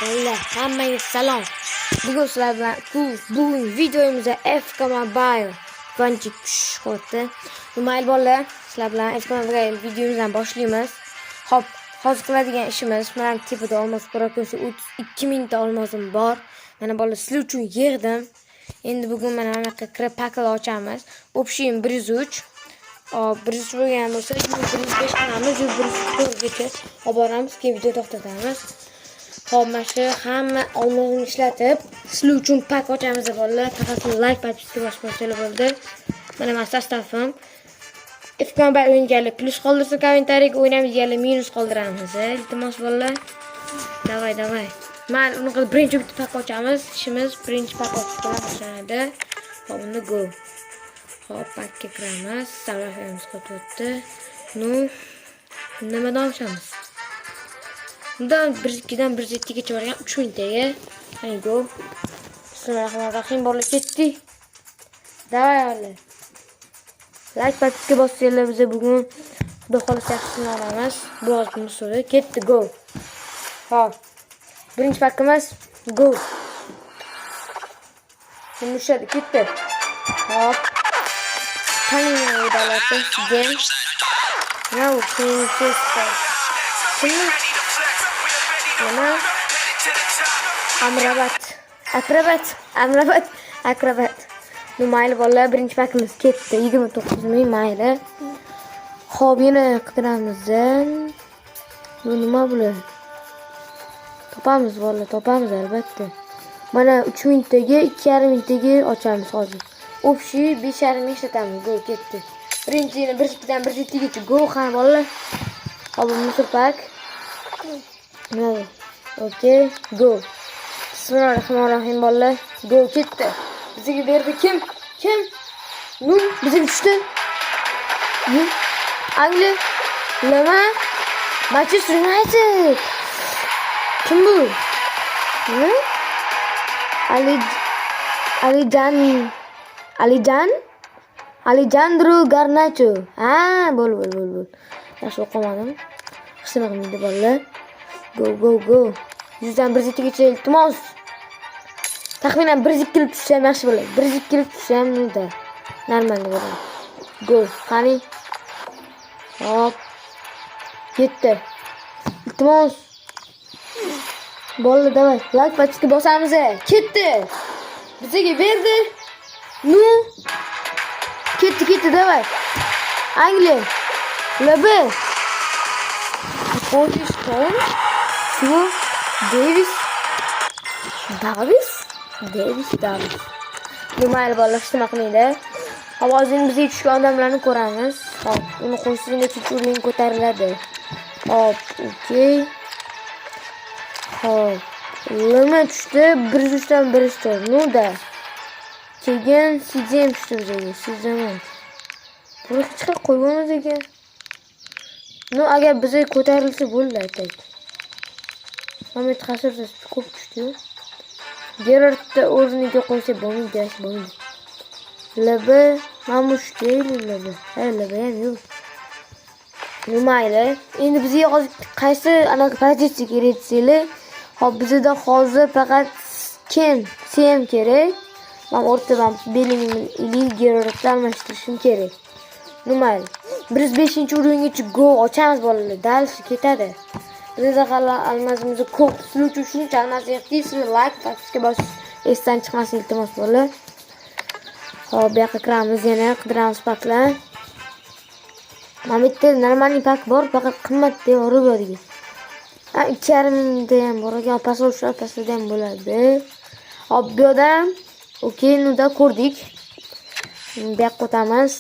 Hammaga salom. Bugun sizlar bilan bugun videomizda FK Mobile Vanchi tushdi. Mayli bolalar, sizlar bilan FK Mobile videomizdan boshlaymiz. Hop, hozir qiladigan ishimiz mana tepada olmos prokosi 2000 ta olmosim bor. Mana bolalar sizlar uchun yig'dim. Endi bugun mana bunaqa kirib pakal ochamiz. Общим 103. Birinchi bo'lgan bo'lsa 105 qilamiz, 104gacha olib boramiz, keyin video to'xtatamiz. Hop, mana shu hamma olmozni ishlatib, sizlar uchun pak ochamiz bolalar. Faqat like bosishga boshqachalar bo'ldi. Mana men sostavim. FK Mobile o'yinchilar plus qoldirsa kommentariyaga, o'ynaydiganlar minus qoldiramiz. Iltimos bolalar. Davay. Men uni qilib birinchi bitta pak ochamiz. Ishimiz birinchi pak ochishga boshlanadi. Hop, uni go. Hop, pakka kiramiz. Savlashimiz qo'yibdi. Nimadan ochamiz? Bundan 1-2dan 1-7gacha borgan 3000 taga. Qani go. Bismillahirrohmanirrohim. Bolalar ketdi. Davay bolalar. Like bosishga bossanglar biz bugun xudo xolisa yaxshisini olamiz. Bu hozir so'ra ketdi go. Hop. Birinchi pakkamiz go. Mushadi ketdi. Hop. Qani udalasi gen. Now changes. Mana Amrabat. Mayli bolalar, birinchi pakimiz ketdi. 29000 mayli. Xo'p, yana qidiramiz. Bu nima bo'ladi? Topamiz bolalar, topamiz albatta. Mana 3000 taga 2500 taga ochamiz hozir. Общий 5,5 ishlatamiz. Go ketdi. Birinchini 1-2dan 1-7gacha go qani bolalar. Hop, musur pak. No. Okay, go. Bismillahirrohmanirrohim bolalar. Go ketdi. Bizga berdi kim? Bizga tushdi. Angliya. Nima? Manchester United. Kim bu? Alejandro Garnacho. Bo'l. Yaxshi o'qimadim. Hissini qilmaydi bolalar. Go. 100dan 1-2gacha iltimos. Taxminan 1-2 kelib tushsa ham yaxshi bo'ladi. 1-2 kelib tushsa ham nida. Normal bo'ladi. Go. Qani. Hop. Ketdi. Iltimos. Bolalar davay. Like bosishga bosamiz. Ketdi. Bizga berdi. Ketdi davay. Angliya. Labi. Pakiston. Şu Davis. Mayli bolalar, ishtima qilmaydi. Ovozini bizga tushgan odamlarni ko'ramiz. Hop, uni qo'shishda chuchurlik ko'tariladi. Hop, okey. Hop. Nima tushdi? 103dan 103. Nuda. Keyin Sizem tushdi bizga. Sizem. Buni hech qilib qo'yganmiz ekan. Agar bizga ko'tarilsa bo'ldi aytay. Hamid Qasirsiz ko'p tushdi. Gerardni o'rniga qo'ysa bo'lmaydi. Labi mamush deyiladi. Labi ham yo'q. Mayli. Endi bizga hozir qaysi anaqa pozitsiya kerak desanglar, hop bizda hozir faqat Sem kerak. Men o'rtadan Bellingham ili Gerardni almashtirishim kerak. Mayli. 105-o'ringacha go ochamiz bolalar. Dalshi ketadi. Bizda hali almazimiz ko'p. Sizlar uchun shuncha almaz ehtiyojsiz like bosishga bosish esdan chiqmasin iltimos bolalar. Hop, bu yoqqa kiramiz, yana qidiramiz paklar. Mana bitta normal pak bor, faqat qimmat deb urib 2,5 da ham bor ekan, pasda ham bo'ladi. Hop, bu yerda okey, nida ko'rdik. Bu yoqqa o'tamiz.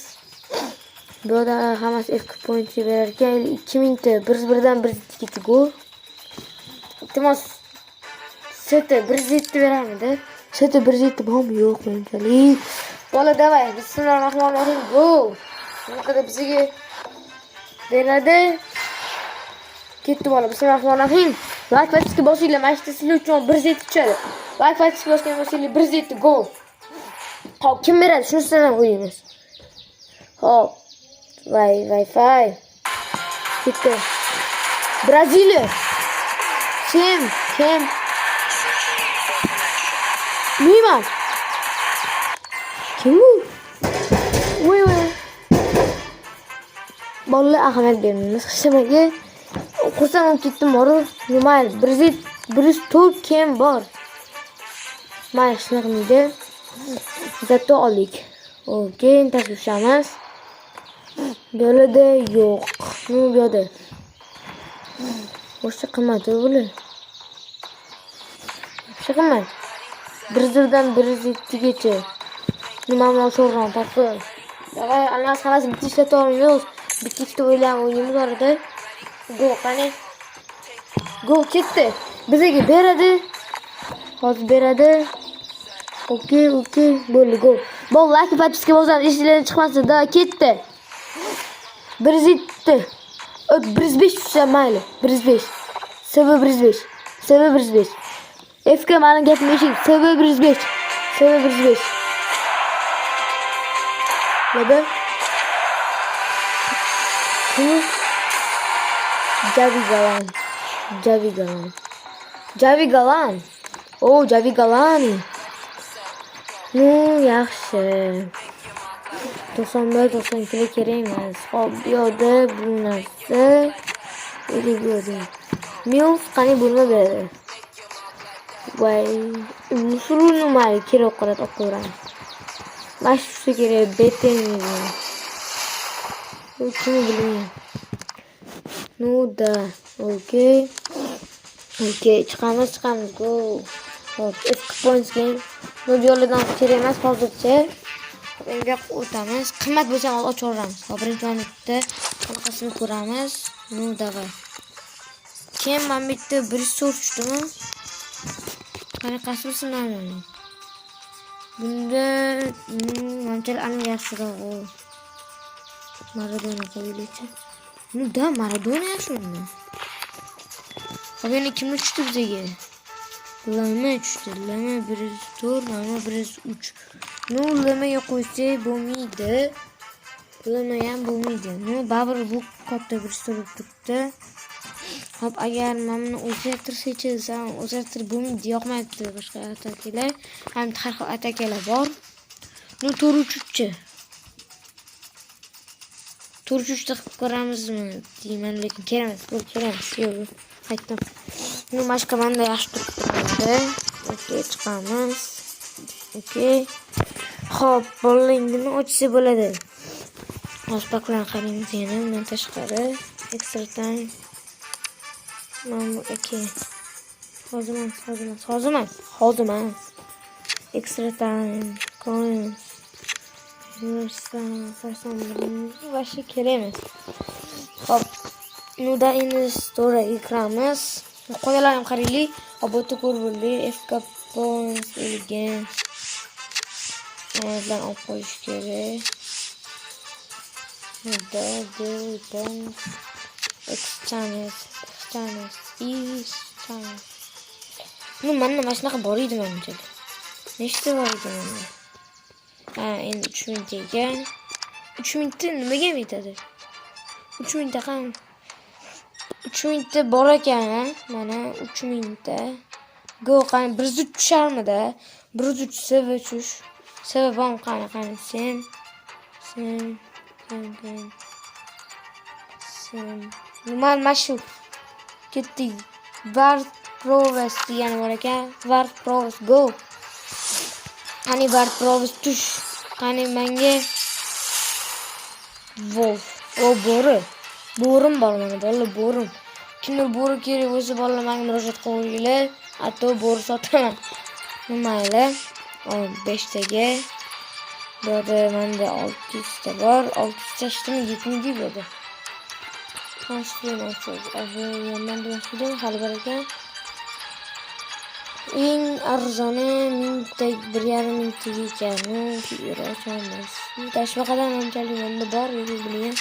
Bu yerda hammasi FK point berar ekan, 2000 ta 1-1dan 1-2gacha go. Iltimos seti 1-7 beramidi? Seti 1-7 bormi? Yo'q menchalik. Bola davay. Bismillahirrohmanirrohim. Go. Bunaqada bizga beradi. Ketdi bola. Bismillahirrohmanirrohim. Like bosishga bosinglar. Mana shu sizlar uchun 1-7 tushadi. Like bosishga bosinglar 1-7 go. Hop, kim beradi? Shunisidan ham o'ylaymiz. Hop. Wi-Fi. Ketdi. Braziliya. Kim? Neyman? Kim bu? Voy. Bolalar ahamiyat bermaymiz. Hishamaga xursand bo'lib ketdim. Borib, mayli, bir to'p kim bor? Mayli, shunaqa qilmaydi. Zato oldik. Okey, tashvishamiz. Bu yerda yo'q. Bu yerda. Boshqa qilmadi bular. Boshqa qilmadi. Birdan 1-2gacha. Nimani so'rayman, taqdir. Davay, ana xalas bitta ishlata olmaymiz. Bitta o'ynaymiz orada. Go, qani. Go ketdi. Bizga beradi. Hozir beradi. Okey. Bo'ldi, go. Bollaki patiska bozor ishlardan chiqmasdi-da, ketdi. 1-2. 105 tushsa mayli. 105. Sevi 105. FK mani gapim eshit. Sevi 105. Laba. Javi Galan. Oh, Javi Galani. Nu, yaxshi. 91-92 kerak emas. Xo'p, bu yerda bu narsa. Milf qani bo'lma beradi. Voy, musulni mali kerak qoladi, o'qiramiz. Mashhursa kerak, betengi. Bu kim bilmayman. Nu da, okey. Chiqamiz, go. Hop, points game. Bu yo'ldan kerak emas hozircha. Endi o'tamiz. Qimmat bo'lsa ham ochaveramiz. Hop, birinchi o'rinda qanaqasini ko'ramiz. Nu davay. Kim men bitta 1 tushdimi? Qanaqasi bilsin. Bunda menimcha aniq yaxshiroq. Maradona qo'yilaychi. Nu da Maradona yaxshimi? Qolgani kimni tushdi bizga? Lama tushdi. Lama 1-4, Lama 1-3. Nu Lamaga qo'ysa bo'lmaydi. Lama ham bo'lmaydi. Nu baribir bu katta 1 turibdi. Hop, agar mana o'zgartirib bo'lmaydi, yoqmaydi boshqa atakalar. Ham har xil atakalar bor. Nu 4-3-chi. 4-3 qilib ko'ramizmi? Deyman, lekin kerak emas. Yo'q. Aytdim. Nu boshqa menda yaxshi turibdi. Okey, chiqamiz. Okey. Xo'p, bowlingni ochsa bo'ladi. Hozir paklarni qaraymiz yana, bundan tashqari. Extra time. Okey. Hozir. Extra time. Coins. Vashi kerak emas. Hop. Nuda endi storyga kiramiz. Qo'yalarni ham qaraylik. Obota ko'rib FK points ilgan. Bilan olib qo'yish kerak. Nuda points exchange. Nu mana shunaqa bor edi menimcha. Nechta bor edi menda? Endi 3000 taga. 3000 ta nimaga yetadi? 3000 ta ham 3000 ta bor ekan, mana 3000 ta. Go qani 103 tusharmidi? 103 seva tush. Seva bom qani sen. Mana shu ketdi. Vart Proves degan bor ekan. Vart Proves go. Qani Vart Proves tush. Qani menga Wolf. O bo'rim bor mana bola bo'rim. Kimdir bo'ri kerak bo'lsa bolalar menga murojaat qilinglar. Hatto bo'ri sotaman. Mayli. 5 taga. Burada menda 600 ta bor. 600 tashdimi 70 bo'ldi. Yandan boshlaydi, hali bor ekan. Eng arzoni 1000 ta 1,5 ming ekan. Ochamiz. Tashvaqadan menchalik menda bor, bilgan.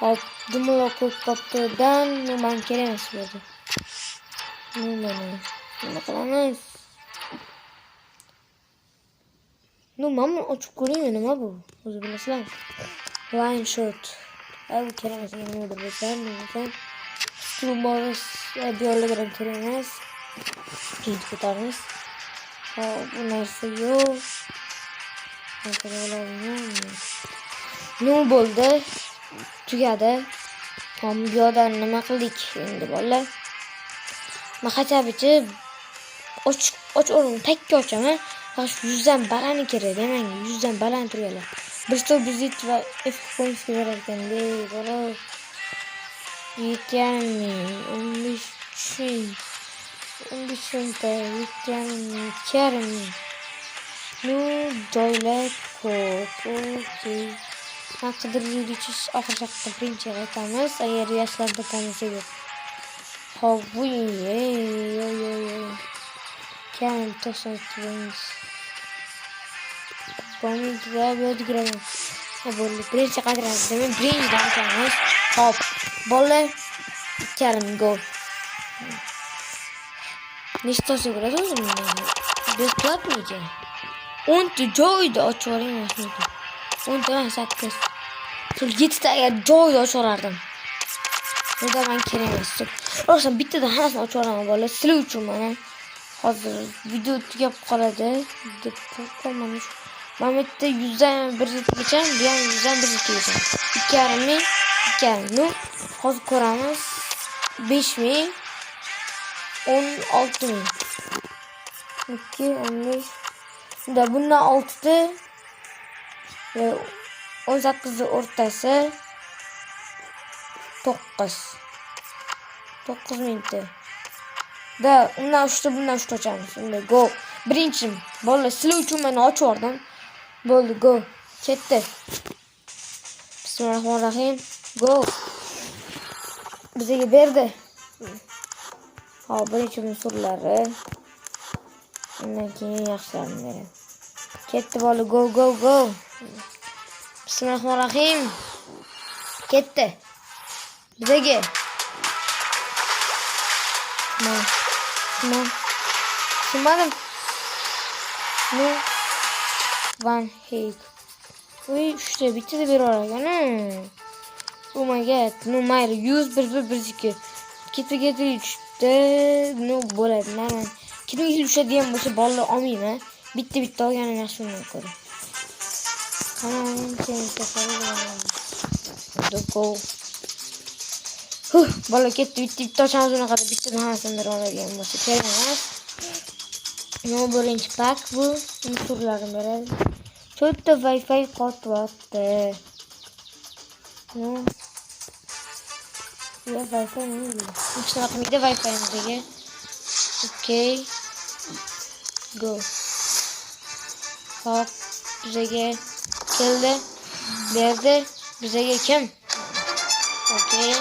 Hop, dumalo ko'p topdidan men kerak emas bo'ldi. Nima qilamiz? Mana ochib ko'ring, nima bu? O'zi bilasizlar. Line shot. Bu kerak emas, nima bilsam. Strumos biyologlar kerak emas. Keyin ko'taramiz. bu narsa yo'q. Nima bo'ldi? Tugadi. Ham bu yoqda nima qildik endi bolalar? Maxachabichi och o'rin takka ochaman. Faqat 100 dan baland kerak, menga 100 dan baland turganlar. Birta bizit va F qo'yish kerak ekan, bola. Yetganmi? 15 ta yetganmi? Charmi. Nu joylar ko'p. Okey. Qidiruvchi oxirgi birinchi aytamiz. Agar yoshlar topamiz edi. Hop, bu kam to'satimiz. Bomba bo'ldi. Bo'ldi. Birinchi qadrimizni birinchi da'vatamiz. Hop, bola karim gol. Nechtasi bo'ladi o'zimni? Besplatmi ekan? 10 joyda ocharing mashina. 10 ta 8. Sul 7 ta agar joyda ochalardim. Nega men kerak emas. Rosa bittadan hammasini ocharaman bola. Sizlar uchun mana hozir video tugab qoladi deb qo'ymamiş. Mana bu yerda 100 dan 1 gacha, bu ham 100 dan 1 gacha. 2,5 ming, 2,5. Nu hozir ko'ramiz. 5 ming, 16 ming. 2, 15. Da bundan 6 ta 18 o'rtasi 9 mingta. Da undan 3 ta bundan 3 ta ochamiz. Unda go. Birinchim bolalar sizlar uchun men ochib yubordim. Bo'ldi, go. Ketdi. Bismillahirrohmanirrohim. Go. Bizga berdi. Hop, birinchi unsurlari. Undan keyin yaxshilarini beradi. Ketdi bola, go. Bismillahirrohmanirrohim. Ketdi. Bizga. Tushunmadim. Nu one hit. Uy, 3 ta bitta deb beravergan. Oh my god. Nu mayli 100 1 ketiga 3 ta nu bo'ladi. Mana ketiga 3 ta ham bo'lsa bolalar olmayman. Bitta olganim yaxshi bo'ladi ko'ra. Qani keyin go. Bola ketdi, bitta ochamiz unaqa bittadan hammasini berib oladigan bo'lsa kerak emas. Nima birinchi pak bu unsurlarni beradi. 4 ta Wi-Fi qotyapti. Ya Wi-Fi nima? Hech nima qilmaydi Wi-Fi bizga. Okay. Go. Hop, bizga keldi. Berdi. Bizga kim? Okay.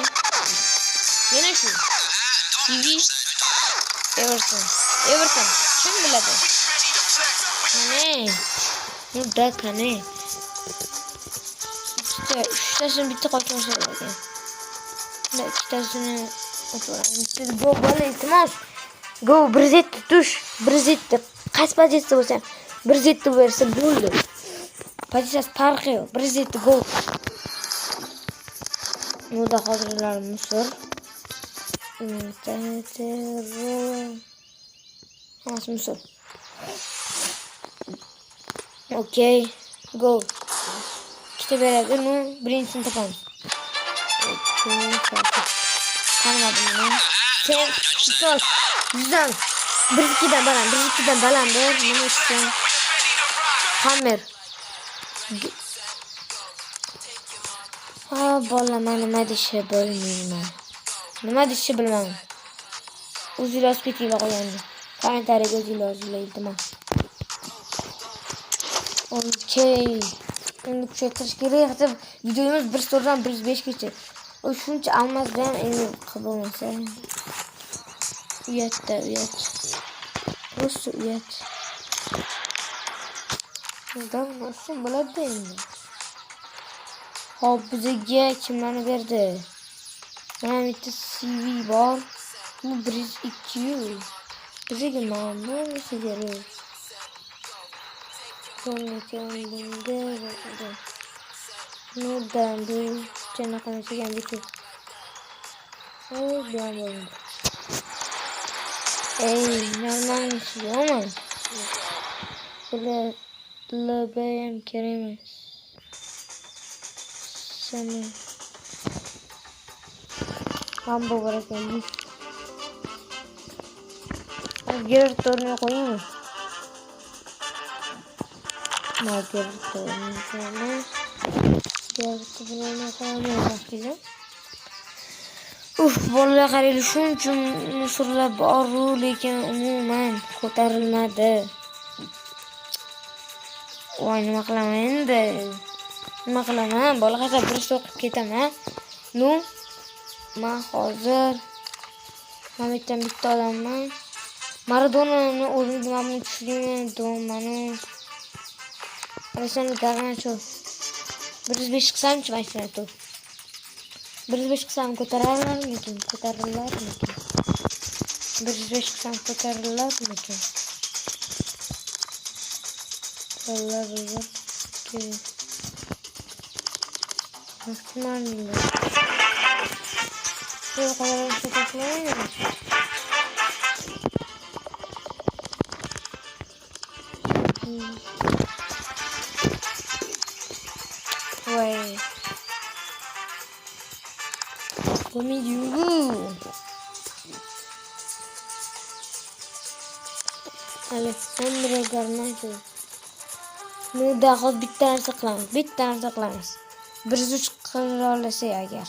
Yana shu. TV Everton. Kim biladi? Qani? Bu da qani? Uchtasini bitta qochmoqchi ekan. Bunda ikkitasini o'tiraman. Go bola iltimos. Go 1 tush. 1 qaysi pozitsiyada bo'lsa 1 bersa bo'ldi. Pozitsiyasi farqi yo'q. 1 go. Bunda hozirlar musor. Musor. Okay, go. Ikkita beradi, nu birinchisini topamiz. Qaniyapman? Sen stol. 100dan 1-2dan baland ber. Nima uchun? Hammer. Bola men nima deyishni bilmayman. O'zinglar speakerga qo'ying. Kommentariyaga o'zinglar iltimos. Okay. Endi kuchaytirish kerak deb videomiz 1 so'rdan 105 gacha. O shuncha almasda ham endi qilolmasa. Uyat. Rosa uyat. Bundan nasıl bo'ladi endi? Hop, bizga kimlarni berdi? Mana bitta CV bor. Bu 1-2. Bizga mana nima kerak? Nudan bu cenakana çeken bir şey. Bir an oldu. Normal bir şey ama. LB'm kerak emas. Sana hambo bor ekan. Gerrit o'rniga qo'yingmi? Gerrit o'rniga qo'yamiz. Gerrit o'rniga qo'yamiz. Bolalar qarayli shuncha musorlar bor-ku, lekin umuman ko'tarilmadi. Voy, nima qilaman endi? Nima qilaman? Bola qasa birisi o'qib ketaman. Nu, men hozir mamekdan bitta odamman. Maradonani o'rniga men tushirayman, domani. Alessandro Garnacho. 105 qilsam-chi mana shu. 105 qilsam ko'tarilarmikin? 105 qilsam ko'tarilarmikin? Vallahi ki ihtimalle. Bu kadar sokaklayın. Vay. Komiyu. Alessandro Garnacho. Nu daha bitta narsa qilamiz. 103 qila olsak agar.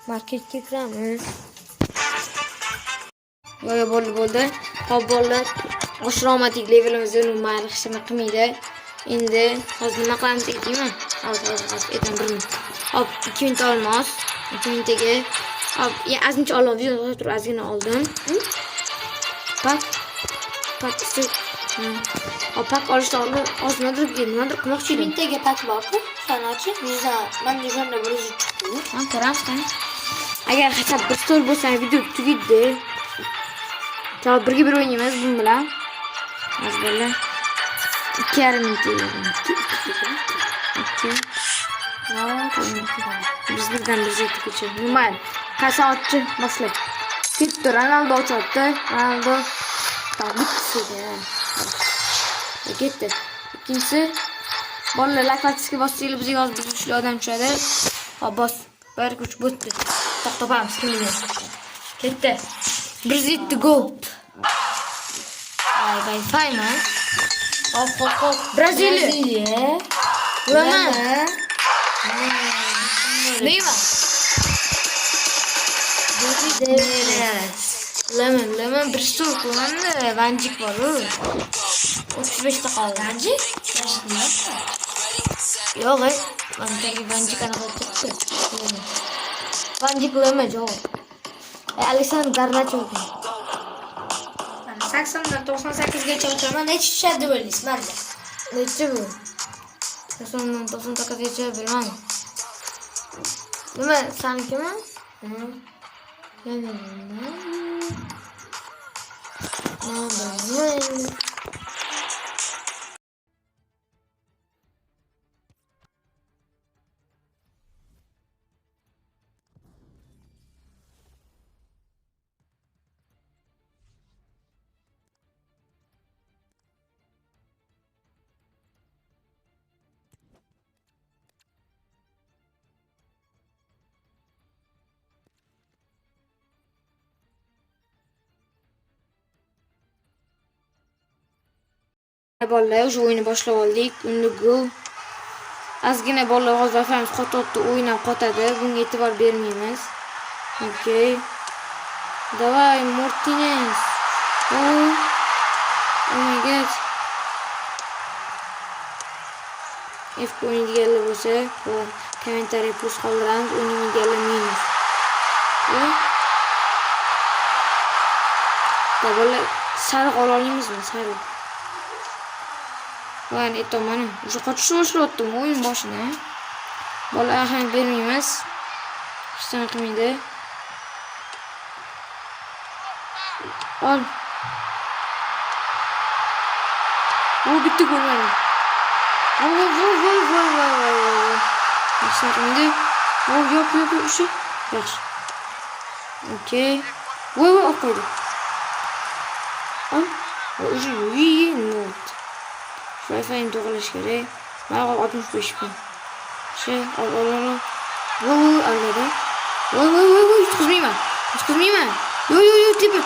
Marketga kiramiz. Yo'q, bo'ldi. Hop, bolalar. Oshromatik levelimizni mayli hech nima qilmaydi. Endi hozir nima qilamiz deyman? Hozir aytaman bir minut. Hop, 2 minut olmos. 2 minutga hop, azmuncha olib video turib azgina oldim. Pak. Hop, pak olishdan oldin ozmadir qilmoqchi edim. Mintaga pak bor-ku, sanochi. Men jonna bir o'zi chiqdi. Ha, ko'ramiz qani. Agar hasab bir stol bo'lsa, video tugaydi. Chop birga bir o'ynaymiz bu bilan. Azballa 2,5 minut. 2. Biz birdan ketdik. Nima? Qasoatchi boshlab. Ketdi, Ronaldo ochotdi. Ronaldo tabitsiga. Ketdi. Ikkinchisi bolalar laklatishga bossanglar bizga yozib bizga odam tushadi. Hop, bos. Bir kuch bo'tdi. To'xtabamiz kimga. Ketdi. 107 gol. Ay, fayma. Hop. Braziliya. Lemon. Neymar. Lemon bir stol kullandı. Vancik var o. 35'te kaldı. Vancik? Yok, Vancik anaqatyapti. Vancik lemon yo'q. Alessandro Garnacho. 80dan 98 gacha o'chaman. Necha tushadi deb o'ylaysiz menda? Necha bu? 80dan 98 gacha bilmadim. Nima, senikimi? Bolalar o'sha o'yinni boshlab oldik. Unda gol. Ozgina bolalar hozir vafamiz qototdi, o'ynab qotadi. Bunga e'tibor bermaymiz. Okay. Давай, Martinez. Oh my god. F o'yindiganlar bo'lsa, bu kommentariy plus qoldiramiz, o'yindiganlar minus. Bolalar sariq ola olamizmi? Sariq. Ben aytaman, o'sha qochishni boshlayaptim o'yin boshida. Bola ahamiyat bermaymiz. Hech narsa qilmaydi. Ol. Bu bitti gol mana. Voy. Hech narsa qilmaydi. Yo'q, o'sha. Yaxshi. Okay. Voy, qo'ydi. Ol. O'sha not. Wi-Fi'ni to'g'rilash kerak. Mana 65 kun. Ol. Voy, alada. Voy, yutqizmayman. Yo, tepa.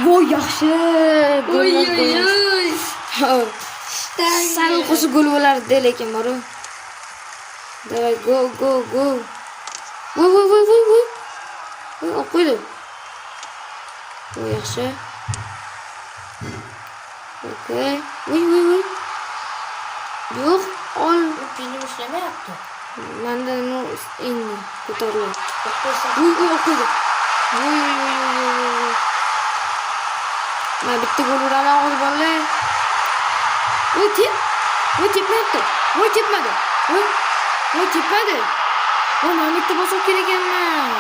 Voy, yaxshi. Voy. Sal qo'si gol bo'lardi lekin boru. Davay, go. Voy. Voy, qo'ydi. Voy, yaxshi. Okey. Voy. Yo'q, ol. Pilim ishlamayapti. Menda endi ko'tariladi. Voy, qo'ydi. Voy. Mana bitta gol uraman hozir bolalar. Voy, tepmayapti. Voy, tepmadi. Voy, men bitta bosib kerak ekanman.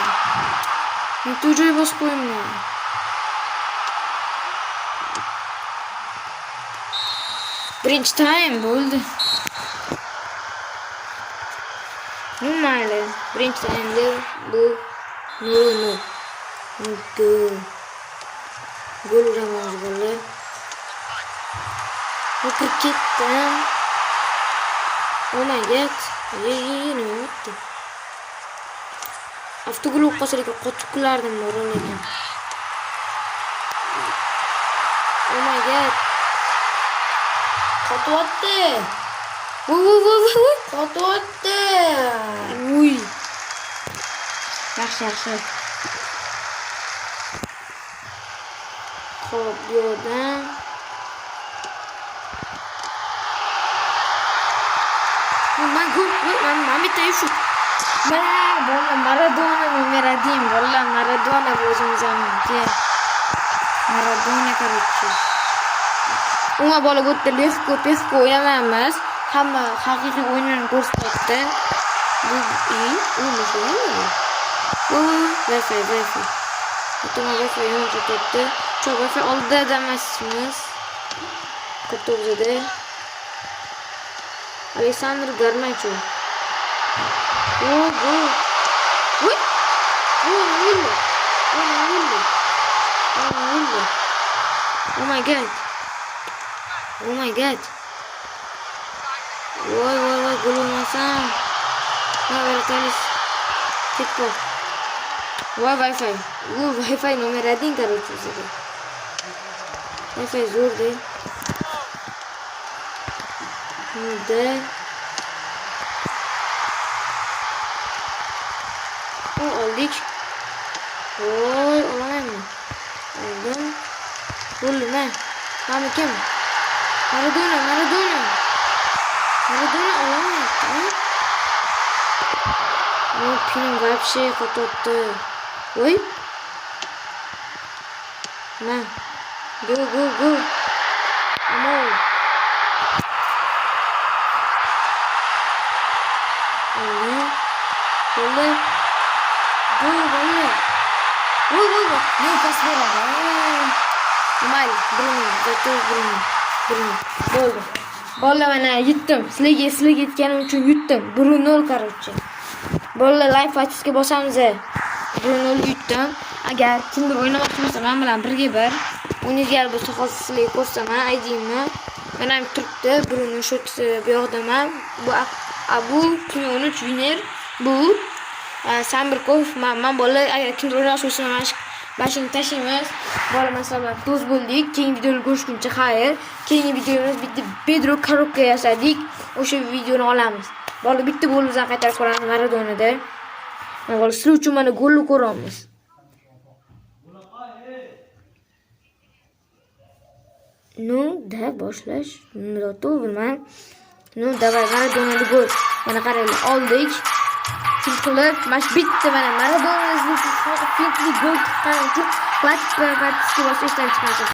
Bitta joy bosib qo'yimman. Birinchi time bo'ldi. Mayli. Birinchi time'da bu 0-0. Gol uramiz bolalar. Bu ketdim. Oh my god. Nima bo'ldi? Avtogol o'qasalar qotib kulardim lekin. Oh my god. Qotyapti. Voy. Qotyapti. Uy. Yaxshi. Xo'p, yo'dan. Man bitta shut. Maradona номер 1. Vallahi Maradona o'zimizga. Maradona короче. Unga bola o'tdi, lefko o'ynamaymiz. Hamma haqiqiy o'yinni ko'rsatdi. Bu Wi-Fi. Butun Wi-Fi yo'qotdi. Çok Wi-Fi oldi demasmiz. Kutubzada. Alexander Garnacho. Uy. Oh my god. Voy, gulmasam. Vertalis. Ketdi. Voy, Wi-Fi. Wi-Fi номер 1 короче. Wi-Fi zo'rdi. Bunda oldik. Voy, olamanmi? Oldim. Bo'lma. Mana kim? Maradona olamayapti. Bu pinim вообще qototdi. Voy. Na. Go. Amol. Oldu. Voy. Ne pas beradi? Mal, Bruno. Bo'ldi. Bolalar mana yutdim. Sizlarga yetganim uchun yutdim. 1-0 короче. Bolalar live fight'ga bosamiz. 1-0 yutdim. Agar kimdir o'ynamoqchi bo'lsa, men bilan birga bir o'ynaydigan bo'lsa, hozir sizlarga ko'rsataman, aydingmi? Mana ham turibdi. Bruno shotisi bu yoqdaman. Bu 2013 winner. Bu Sambirkov. Men bolalar agar kimdir o'ynamoqchi bo'lsa, mashina tashlaymiz. Bola masalan do'st bo'ldik. Keyingi videoni ko'rishguncha xayr. Keyingi videomizda bitta Pedro Carroca yasadik. O'sha videoni olamiz. Bola bitta golimizni qaytarib ko'ramiz Maradonada. Bola sizlar uchun mana golni ko'ramiz. Da boshlash. To'g'rimi? Davay Maradonada gol. Mana qaranglar, oldik. Qilib, mash bitta mana Maradona'ning fintli gol chiqqani uchun platformaga bosishdan chiqamiz.